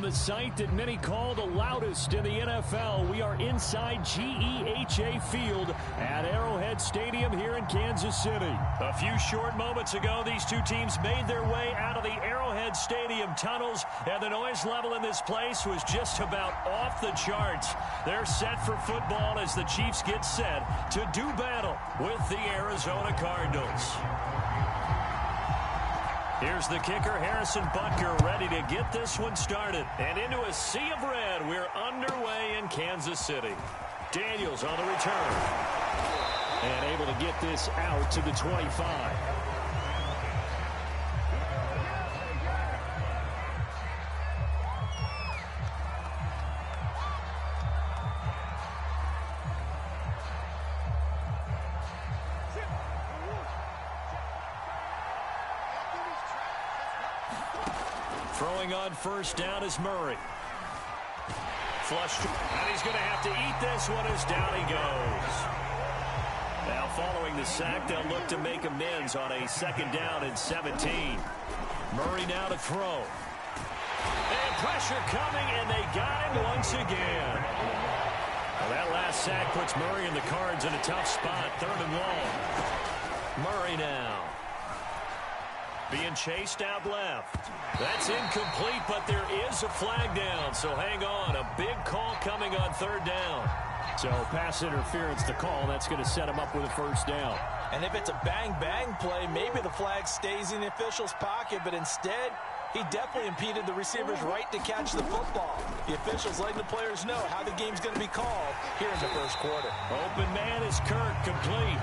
the site that many call the loudest in the NFL, we are inside GEHA Field at Arrowhead Stadium here in Kansas City. A few short moments ago, these two teams made their way out of the Arrowhead Stadium tunnels, and the noise level in this place was just about off the charts. They're set for football as the Chiefs get set to do battle with the Arizona Cardinals. Here's the kicker, Harrison Butker, ready to get this one started. And into a sea of red, we're underway in Kansas City. Daniels on the return. And able to get this out to the 25. Throwing on first down is Murray. Flushed, and he's going to have to eat this one as down he goes. Now following the sack, they'll look to make amends on a second down and 17. Murray now to throw. And pressure coming, and they got him once again. Well, that last sack puts Murray and the Cards in a tough spot, 3rd and long. Murray now. Being chased out left. That's incomplete, but there is a flag down, so hang on. A big call coming on 3rd down. So pass interference the call. That's going to set him up with a first down. And if it's a bang-bang play, maybe the flag stays in the official's pocket, but instead, he definitely impeded the receiver's right to catch the football. The officials letting the players know how the game's going to be called here in the first quarter. Open man is Kirk, complete.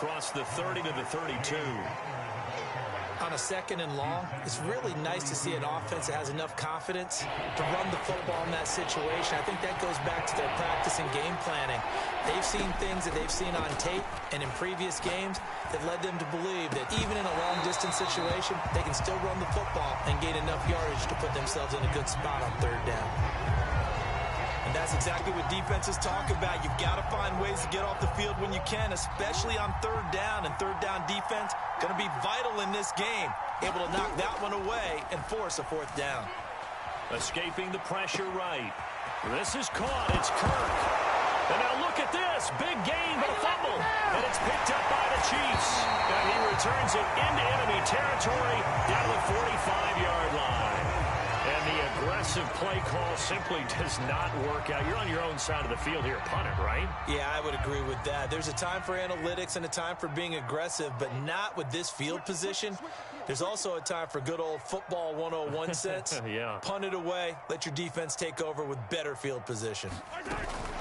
Across the 30 to the 32. On a 2nd and long, it's really nice to see an offense that has enough confidence to run the football in that situation. I think that goes back to their practice and game planning. They've seen things that they've seen on tape and in previous games that led them to believe that even in a long-distance situation, they can still run the football and gain enough yardage to put themselves in a good spot on 3rd down. And that's exactly what defenses talk about. You've got to find ways to get off the field when you can, especially on 3rd down. And 3rd down defense going to be vital in this game. Able to knock that one away and force a 4th down. Escaping the pressure right. This is caught. It's Kirk. And now look at this. Big gain, but a fumble. And it's picked up by the Chiefs. And he returns it into enemy territory down the 45-yard line. And the aggressive play call simply does not work out. You're on your own side of the field here. Punt it, right? Yeah, I would agree with that. There's a time for analytics and a time for being aggressive, but not with this field position. There's also a time for good old football 101 sense. Yeah. Punt it away. Let your defense take over with better field position.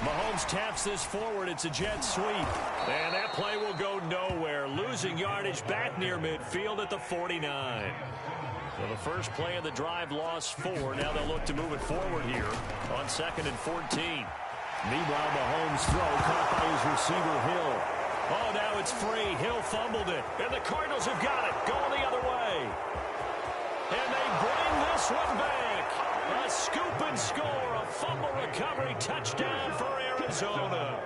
Mahomes taps this forward. It's a jet sweep. And that play will go nowhere. Losing yardage back near midfield at the 49. So the first play of the drive lost 4. Now they'll look to move it forward here on 2nd and 14. Meanwhile, Mahomes' throw caught by his receiver, Hill. Oh, now it's free. Hill fumbled it. And the Cardinals have got it. Going the other way. And they bring this one back. A scoop and score. A fumble recovery touchdown for Arizona.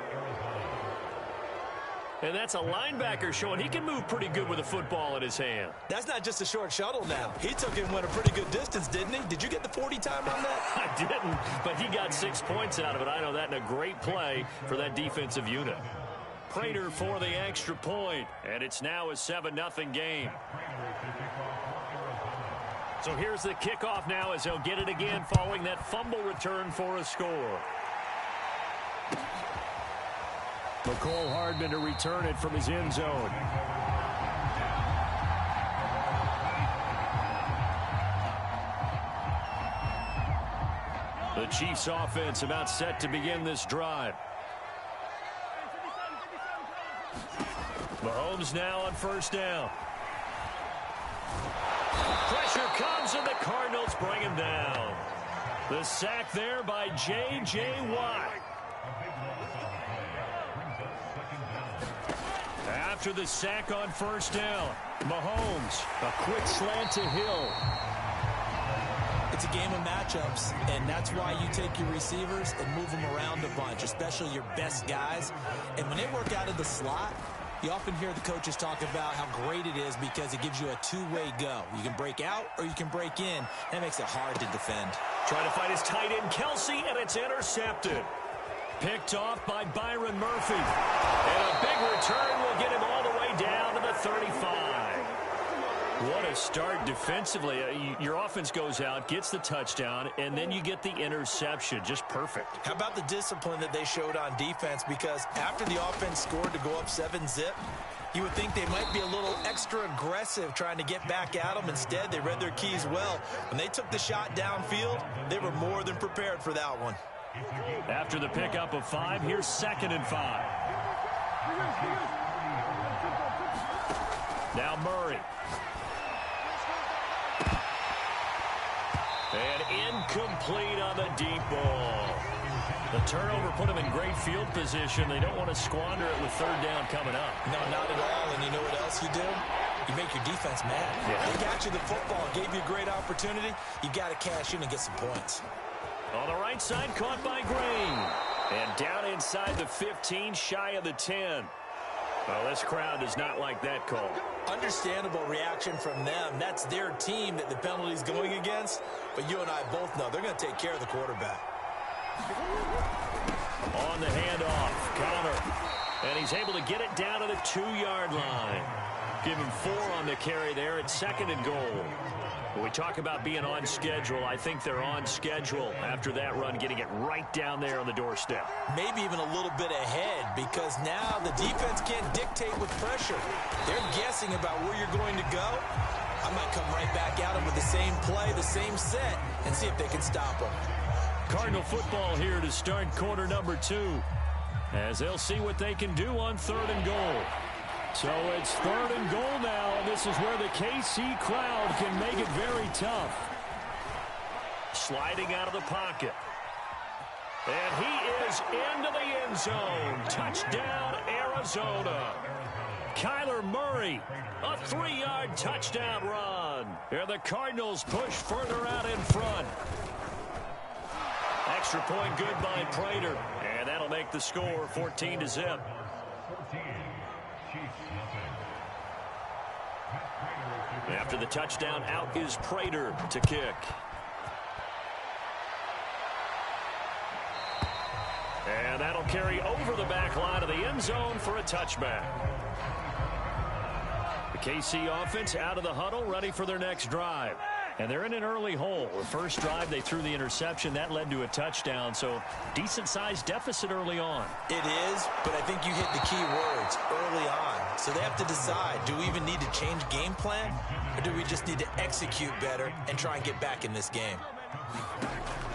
And that's a linebacker showing he can move pretty good with a football in his hand. That's not just a short shuttle now. He took it and went a pretty good distance, didn't he? Did you get the 40 time on that? I didn't, but he got 6 points out of it. I know that, in a great play for that defensive unit. Prater for the extra point, and it's now a 7-0 game. So here's the kickoff now as they'll get it again following that fumble return for a score. McCole Hardman to return it from his end zone. The Chiefs offense about set to begin this drive. Mahomes now on first down. Pressure comes and the Cardinals bring him down. The sack there by J.J. Watt. After the sack on first down, Mahomes, a quick slant to Hill. It's a game of matchups, and that's why you take your receivers and move them around a bunch, especially your best guys. And when they work out of the slot, you often hear the coaches talk about how great it is because it gives you a two-way go. You can break out or you can break in. That makes it hard to defend. Trying to find his tight end, Kelsey, and it's intercepted. Picked off by Byron Murphy. And a big return will get him all the way down to the 35. What a start defensively. Your offense goes out, gets the touchdown, and then you get the interception. Just perfect. How about the discipline that they showed on defense? Because after the offense scored to go up 7-zip, you would think they might be a little extra aggressive trying to get back at them. Instead, they read their keys well. When they took the shot downfield, they were more than prepared for that one. After the pickup of 5, here's 2nd and 5. Now Murray. And incomplete on the deep ball. The turnover put them in great field position. They don't want to squander it with 3rd down coming up. No, not at all. And you know what else you do? You make your defense mad. Yeah. They got you the football, gave you a great opportunity. You got to cash in and get some points. On the right side, caught by Green. And down inside the 15, shy of the 10. Well, this crowd does not like that call. Understandable reaction from them. That's their team that the penalty's going against. But you and I both know they're going to take care of the quarterback. On the handoff, Connor. And he's able to get it down to the 2-yard line. Give him 4 on the carry there at 2nd and goal. When we talk about being on schedule, I think they're on schedule after that run, getting it right down there on the doorstep. Maybe even a little bit ahead, because now the defense can't dictate with pressure. They're guessing about where you're going to go. I might come right back at them with the same play, the same set, and see if they can stop them. Cardinal football here to start quarter number 2, as they'll see what they can do on 3rd and goal. So it's 3rd and goal now, and this is where the KC crowd can make it very tough. Sliding out of the pocket. And he is into the end zone. Touchdown, Arizona. Kyler Murray, a 3-yard touchdown run. And the Cardinals push further out in front. Extra point good by Prater. And that'll make the score 14-0. After the touchdown, out is Prater to kick. And that'll carry over the back line of the end zone for a touchback. The KC offense out of the huddle, ready for their next drive. And they're in an early hole. The first drive, they threw the interception. That led to a touchdown, so decent-sized deficit early on. It is, but I think you hit the key words, early on. So they have to decide, do we even need to change game plan, or do we just need to execute better and try and get back in this game?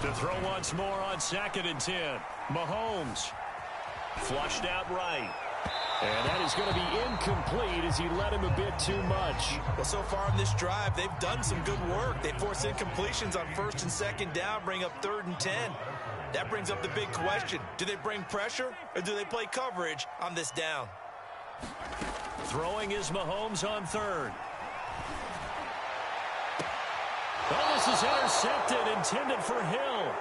To throw once more on 2nd and 10. Mahomes flushed out right. And that is going to be incomplete as he led him a bit too much. Well, so far in this drive, they've done some good work. They force incompletions on 1st and 2nd down, bring up 3rd and 10. That brings up the big question. Do they bring pressure, or do they play coverage on this down? Throwing is Mahomes on 3rd. Oh, this is intercepted, intended for Hill.